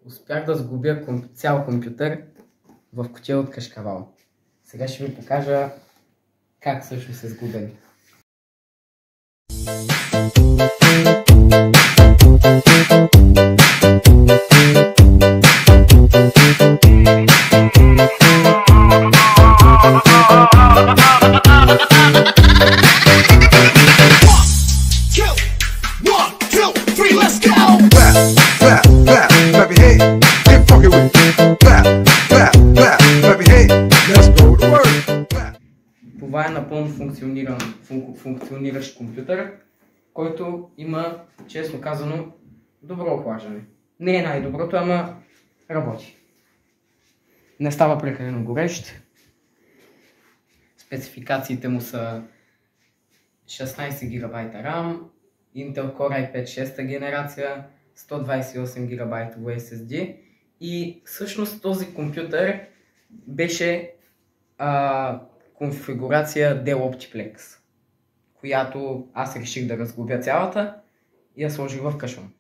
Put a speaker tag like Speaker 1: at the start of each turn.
Speaker 1: Успях да сглобя цял компютър в кутия от кашкавал. Сега ще ви покажа как всъщност е сглобен. Това е напълно функциониращ компютър, който има, честно казано, добро охлаждане. Не е най-доброто, ама работи. Не става прекалено горещ. Спецификациите му са 16 ГБ RAM, Intel Core i5 6-та генерация, 128 ГБ SSD и всъщност този компютър беше конфигурация Dell Optiplex, която аз реших да разглобя цялата и я сложих в кашон.